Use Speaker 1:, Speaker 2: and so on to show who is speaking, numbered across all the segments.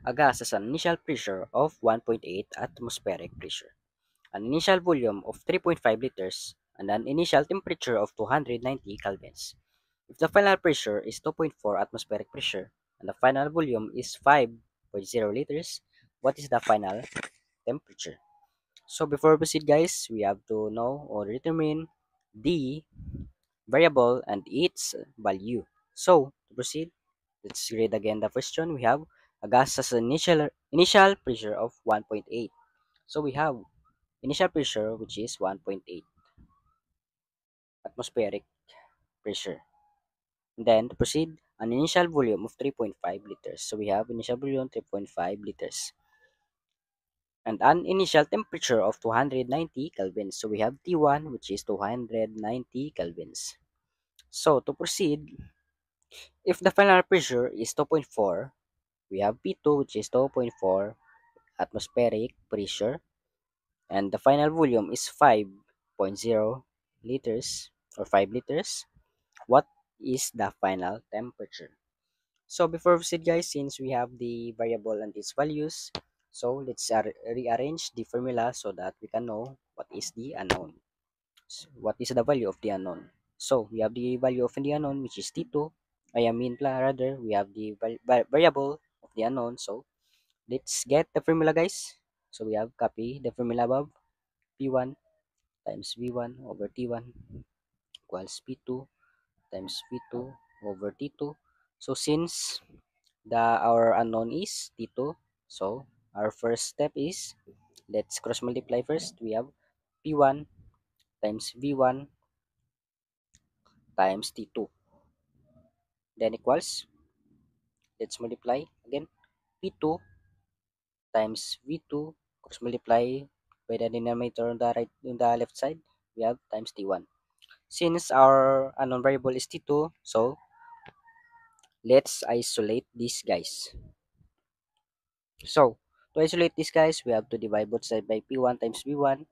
Speaker 1: A gas has an initial pressure of 1.8 atmospheric pressure, an initial volume of 3.5 liters, and an initial temperature of 290 kelvins. If the final pressure is 2.4 atmospheric pressure and the final volume is 5.0 liters, what is the final temperature? So before we proceed guys, we have to know or determine the variable and its value. So to proceed, let's read again the question. We have a gas has an initial pressure of 1.8. So we have initial pressure which is 1.8 atmospheric pressure. Then to proceed, an initial volume of 3.5 liters. So we have initial volume 3.5 liters. And an initial temperature of 290 kelvins. So we have T1 which is 290 kelvins. So to proceed, if the final pressure is 2.4, we have P2 which is 2.4 atmospheric pressure and the final volume is 5.0 liters or 5 liters. What is the final temperature? So before we proceed guys, since we have the variable and its values, so let's rearrange the formula so that we can know what is the unknown. So what is the value of the unknown? So we have the value of the unknown which is T2. I mean rather we have the variable of the unknown. So let's get the formula guys. So we have copy the formula above. P1 times V1 over T1 equals P2 times V2 over T2. So since our unknown is T2, so our first step is let's cross multiply first. We have P1 times V1 times T2 then equals, let's multiply again, P2 times V2 cross multiply by the denominator on the left side, we have times T1. Since our unknown variable is T2, so let's isolate these guys. So to isolate these guys, we have to divide both sides by P1 times V1,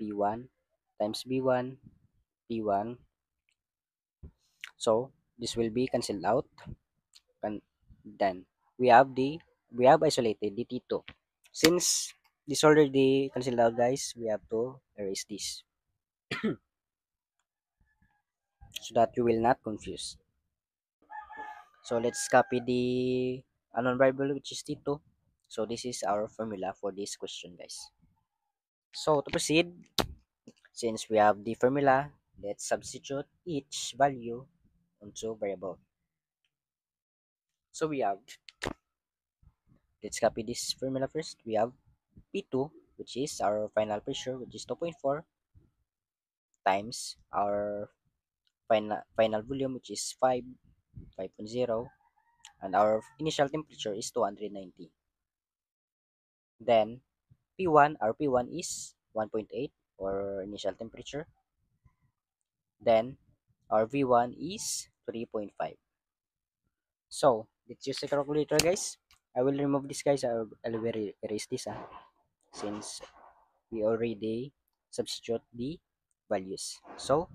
Speaker 1: P1 times V1, P1. So this will be cancelled out, and then we have isolated the T2. Since this already cancelled out guys, we have to erase this so that you will not confuse. So let's copy the unknown variable which is T2. So this is our formula for this question guys. So to proceed, since we have the formula, let's substitute each value onto variable. So we have, let's copy this formula first. We have P2 which is our final pressure which is 2.4 times our final volume which is 5.0 and our initial temperature is 290. Then P1, our P1 is 1.8 or initial temperature. Then our V1 is 3.5. So let's use the calculator guys. I will remove this guys. I'll erase this since we already substitute the values. So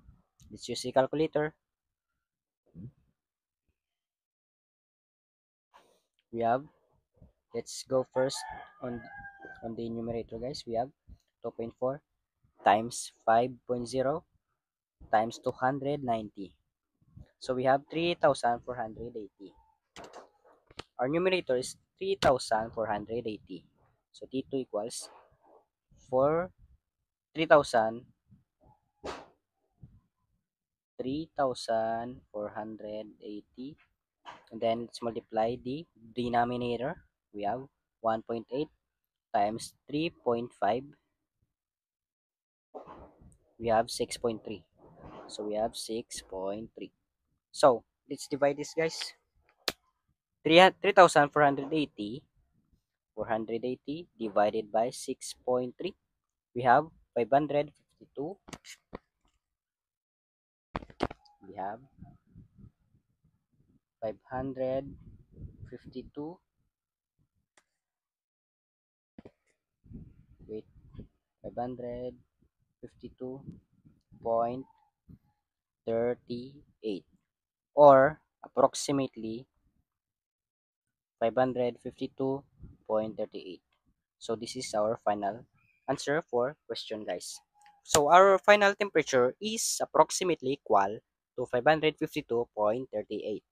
Speaker 1: let's use the calculator. We have, let's go first on the numerator guys. We have 2.4 times 5.0 times 290. So we have 3,480. Our numerator is 3,480. So T2 equals 4 3,000 3,480, and then let's multiply the denominator. We have 1.8 times 3.5, we have 6.3. So we have 6.3. So let's divide this guys. 3,480 divided by 6.3, we have 552. We have 552, wait, 552.38, or approximately 552 552.38. So this is our final answer for question, guys. So our final temperature is approximately equal to 552.38.